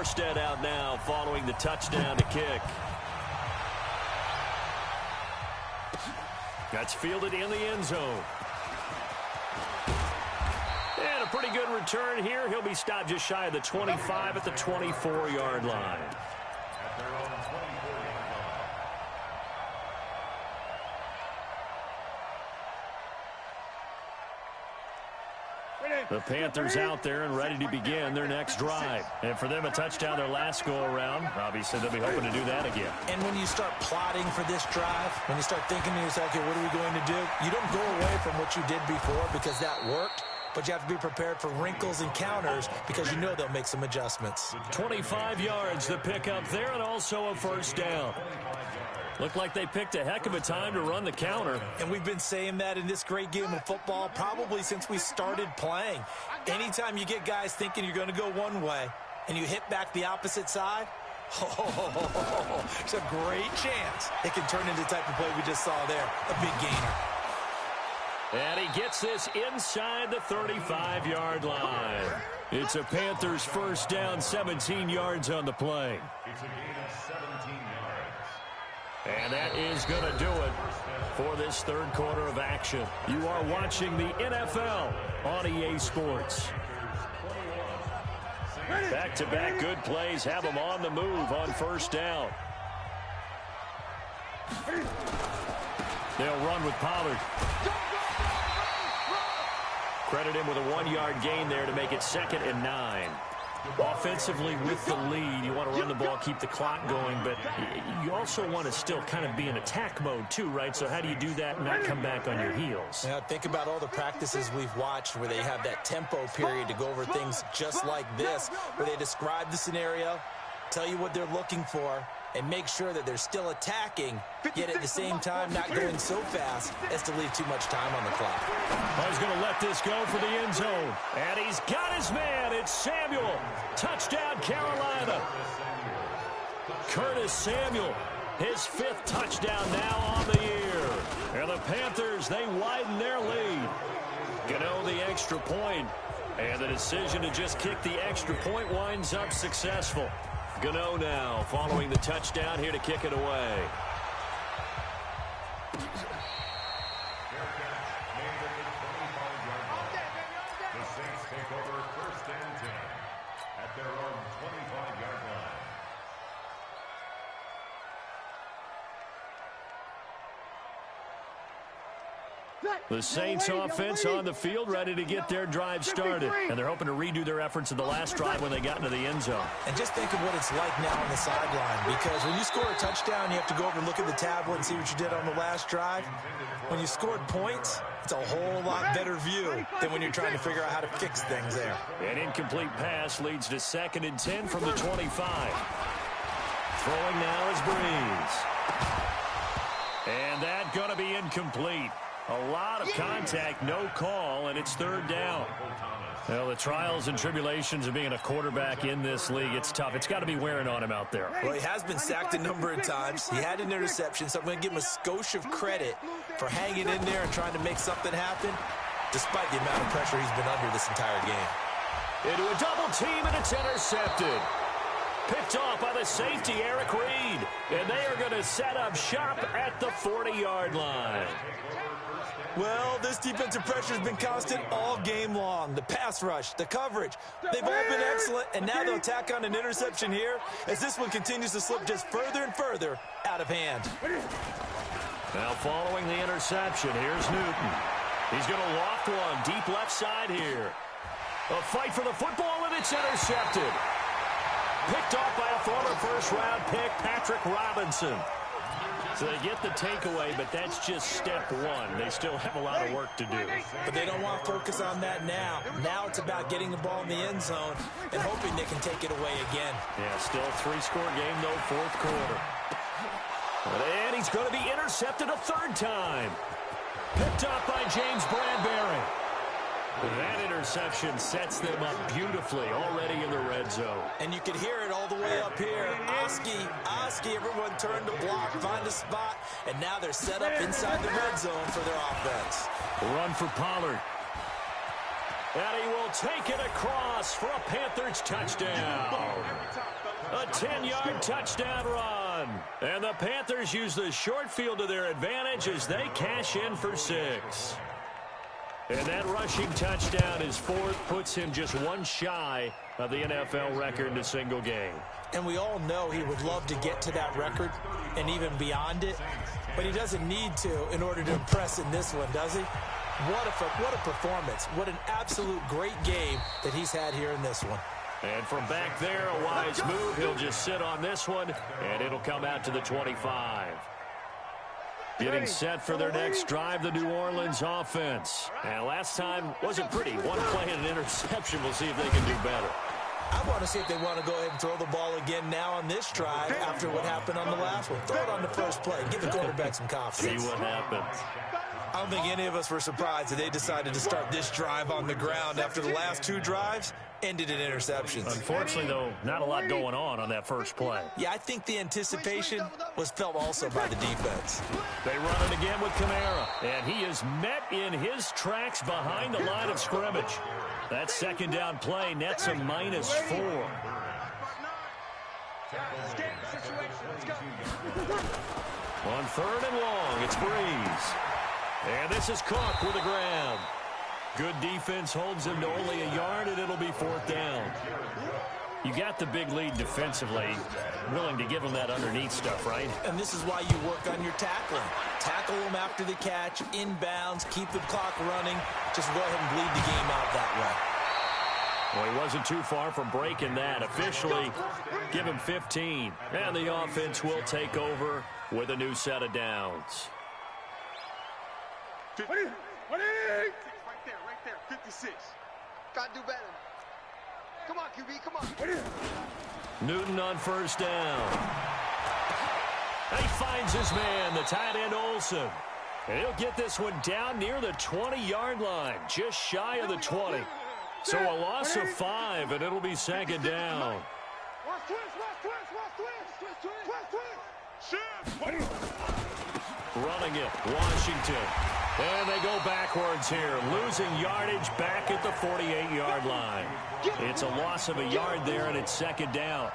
Armstead out now following the touchdown to kick. That's fielded in the end zone. And a pretty good return here. He'll be stopped just shy of the 25 at the 24-yard line. The Panthers out there and ready to begin their next drive. And for them, a touchdown their last go-around. Obviously, they'll be hoping to do that again. And when you start plotting for this drive, when you start thinking to yourself, okay, what are we going to do? You don't go away from what you did before because that worked. But you have to be prepared for wrinkles and counters because you know they'll make some adjustments. 25 yards to pick up there and also a first down. Looked like they picked a heck of a time to run the counter. And we've been saying that in this great game of football probably since we started playing. Anytime you get guys thinking you're going to go one way and you hit back the opposite side, it's a great chance it can turn into the type of play we just saw there, a big gainer. And he gets this inside the 35-yard line. It's a Panthers first down, 17 yards on the play. It's a gain of 17 yards. And that is going to do it for this third quarter of action. You are watching the NFL on EA Sports. Back-to-back good plays have them on the move on first down. They'll run with Pollard. Credit him with a 1-yard gain there to make it 2nd and 9. Offensively with the lead, you want to run the ball, keep the clock going, but you also want to still kind of be in attack mode too, right? So how do you do that and not come back on your heels? Yeah, think about all the practices we've watched where they have that tempo period to go over things just like this, where they describe the scenario, tell you what they're looking for, and make sure that they're still attacking, yet at the same time not going so fast as to leave too much time on the clock. Oh, he's going to let this go for the end zone. And he's got his man. It's Samuel. Touchdown, Carolina. Curtis Samuel, his 5th touchdown now on the year. And the Panthers, they widen their lead. Gano the extra point. And the decision to just kick the extra point winds up successful. Gano now following the touchdown here to kick it away. The Saints take over 1st and 10 at their own 25-yard line. The Saints offense on the field ready to get their drive started. And they're hoping to redo their efforts in the last drive when they got into the end zone. And just think of what it's like now on the sideline, because when you score a touchdown, you have to go over and look at the tablet and see what you did on the last drive. When you scored points, it's a whole lot better view than when you're trying to figure out how to fix things there. An incomplete pass leads to 2nd and 10 from the 25. Throwing now is Breeze. And that going to be incomplete. A lot of contact, no call, and it's 3rd down. Well, the trials and tribulations of being a quarterback in this league, it's tough. It's got to be wearing on him out there. Well, he has been sacked a number of times. He had an interception, so I'm going to give him a skosh of credit for hanging in there and trying to make something happen, despite the amount of pressure he's been under this entire game. Into a double team, and it's intercepted. Picked off by the safety, Eric Reed. And they are going to set up shop at the 40-yard line. Well, this defensive pressure has been constant all game long. The pass rush, the coverage, they've all been excellent, and now they'll tack on an interception here as this one continues to slip just further and further out of hand. Now following the interception, here's Newton. He's going to loft one deep left side here. A fight for the football, and it's intercepted. Picked off by a former first-round pick, Patrick Robinson. So they get the takeaway, but that's just step one. They still have a lot of work to do. But they don't want to focus on that now. Now it's about getting the ball in the end zone and hoping they can take it away again. Yeah, still a 3-score game, though, 4th quarter. And he's going to be intercepted a 3rd time. Picked up by James Bradbury. That interception sets them up beautifully already in the red zone. And you can hear it all the way up here. Oski, everyone turned to block, find a spot, and now they're set up inside the red zone for their offense. Run for Pollard. And he will take it across for a Panthers touchdown. 10-yard touchdown run. And the Panthers use the short field to their advantage as they cash in for 6. And that rushing touchdown, his fourth, puts him just one shy of the NFL record in a single game. And we all know he would love to get to that record and even beyond it, but he doesn't need to in order to impress in this one, does he? What a performance. What an absolute great game that he's had here in this one. And from back there, a wise move. He'll just sit on this one, and it'll come out to the 25. Getting set for their next drive, the New Orleans offense. And last time wasn't pretty. One play and an interception. We'll see if they can do better. I want to see if they want to go ahead and throw the ball again now on this drive after what happened on the last one. Throw it on the first play. Give the quarterback some confidence. See what happens. I don't think any of us were surprised that they decided to start this drive on the ground after the last 2 drives ended in interceptions. Unfortunately, though, not a lot going on that first play. Yeah, I think the anticipation was felt also by the defense. They run it again with Kamara, and he is met in his tracks behind the line of scrimmage. That second down play nets a -4. On 3rd and long, it's Breeze. And this is Cook with the grab. Good defense holds him to only a yard, and it'll be 4th down. You got the big lead defensively, willing to give him that underneath stuff, right? And this is why you work on your tackling. Tackle him after the catch, inbounds, keep the clock running. Just go ahead and bleed the game out that way. Well, he wasn't too far from breaking that. Officially, give him 15. And the offense will take over with a new set of downs. Right there, 56. Gotta do better. Come on, QB, come on. Newton on 1st down. And he finds his man, the tight end Olsen. And he'll get this one down near the 20-yard line, just shy of the 20. So a loss of 5, and it'll be 2nd down. Running it, Washington. And they go backwards here, losing yardage back at the 48-yard line. It's a loss of a yard there, and it's 2nd down.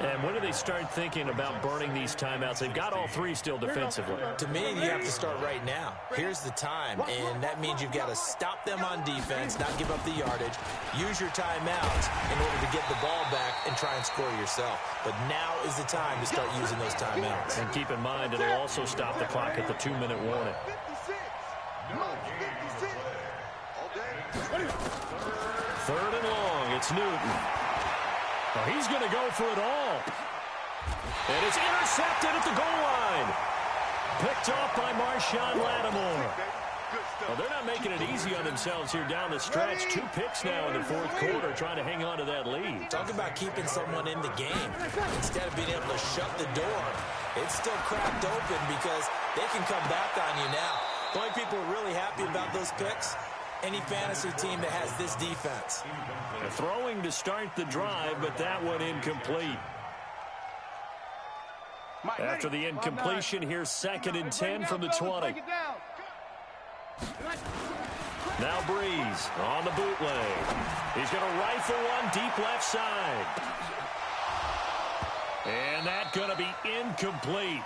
And when do they start thinking about burning these timeouts? They've got all 3 still defensively. To me, you have to start right now. Here's the time, and that means you've got to stop them on defense, not give up the yardage, use your timeouts in order to get the ball back and try and score yourself. But now is the time to start using those timeouts. And keep in mind, it'll also stop the clock at the 2-minute warning. 3rd and long, it's Newton. Oh, he's going to go for it all. And it's intercepted at the goal line. Picked off by Marshawn Lattimore. Well, they're not making it easy on themselves here down the stretch. 2 picks now in the 4th quarter, trying to hang on to that lead. Talk about keeping someone in the game. Instead of being able to shut the door, it's still cracked open because they can come back on you now. The only people who are really happy about those picks, any fantasy team that has this defense. Throwing to start the drive, but that one incomplete. After the incompletion, here's 2nd and 10 from the 20. Now Breeze on the bootleg. He's going to rifle one deep left side. And that's going to be incomplete.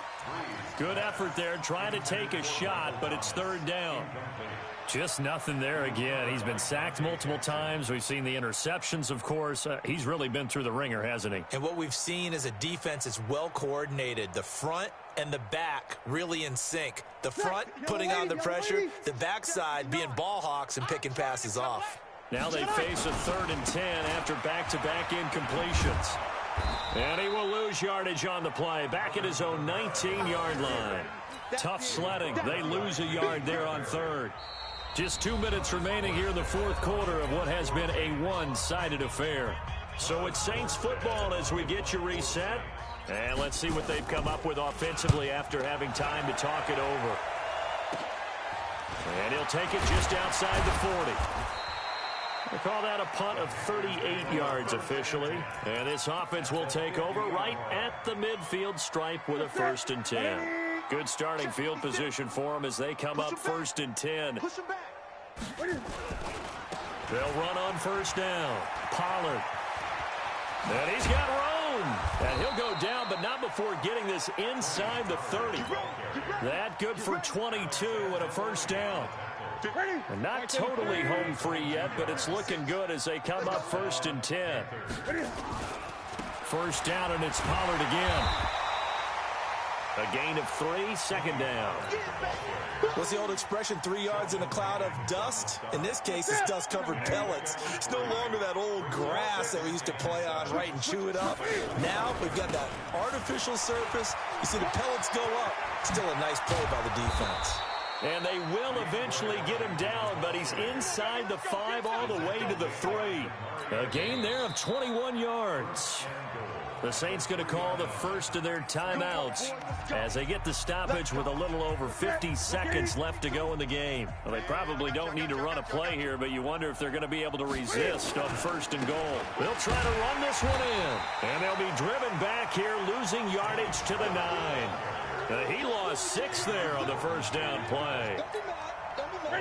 Good effort there, trying to take a shot, but it's 3rd down. Just nothing there again. He's been sacked multiple times. We've seen the interceptions, of course. He's really been through the ringer, hasn't he? And what we've seen is a defense that's well coordinated. The front and the back really in sync. The front putting on the pressure, the backside being ball hawks and picking passes off. Now they face a 3rd and 10 after back-to-back incompletions. And he will lose yardage on the play, back at his own 19-yard line. Tough sledding. They lose a yard there on 3rd. Just 2 minutes remaining here in the 4th quarter of what has been a one-sided affair. So it's Saints football as we get you reset. And let's see what they've come up with offensively after having time to talk it over. And he'll take it just outside the 40. They call that a punt of 38 yards officially. And this offense will take over right at the midfield stripe with a 1st and 10. Good starting field position for them as they come up 1st and 10. They'll run on 1st down. Pollard. And he's got room. And he'll before getting this inside the 30. That good for 22 and a first down. And not totally home free yet, but it's looking good as they come up 1st and 10. First down, and it's Pollard again. A gain of 3, second down. What's the old expression, 3 yards in a cloud of dust? In this case, it's dust-covered pellets. It's no longer that old grass that we used to play on, right, and chew it up. Now we've got that artificial surface. You see the pellets go up. Still a nice play by the defense. And they will eventually get him down, but he's inside the 5 all the way to the 3. A gain there of 21 yards. The Saints going to call the first of their timeouts as they get the stoppage with a little over 50 seconds left to go in the game. Well, they probably don't need to run a play here, but you wonder if they're going to be able to resist on 1st and goal. They'll try to run this one in, and they'll be driven back here, losing yardage to the 9. He lost 6 there on the first down play.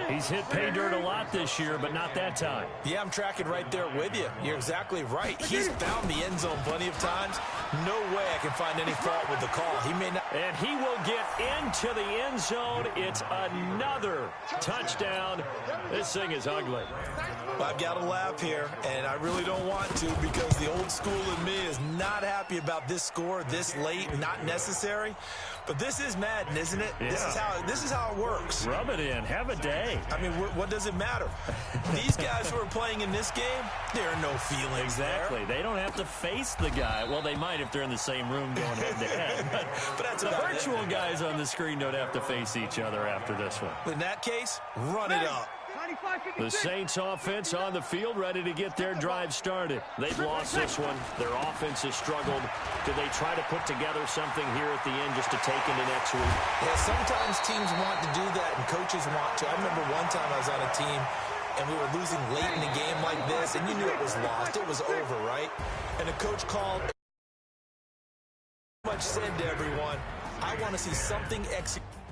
He's hit pay dirt a lot this year, but not that time. Yeah, I'm tracking right there with you. You're exactly right. He's found the end zone plenty of times. No way I can find any fault with the call. He may not. And he will get into the end zone. It's another touchdown. This thing is ugly. I've got to laugh here, and I really don't want to because the old school in me is not happy about this score this late, not necessary. But this is Madden, isn't it? Yeah. This is how it works. Rub it in. Have a day. I mean, what does it matter? These guys who are playing in this game, there are no feelings exactly. there. They don't have to face the guy. Well, they might if they're in the same room going head-to-head. But that's the about virtual it. Guys on the screen don't have to face each other after this one. In that case, run it up. The Saints offense on the field, ready to get their drive started. They've lost this one. Their offense has struggled. Do they try to put together something here at the end just to take into next week? Yeah, sometimes teams want to do that and coaches want to. I remember one time I was on a team and we were losing late in the game like this, and you knew it was lost. It was over, right? And the coach called. Much said to everyone, I want to see something executed.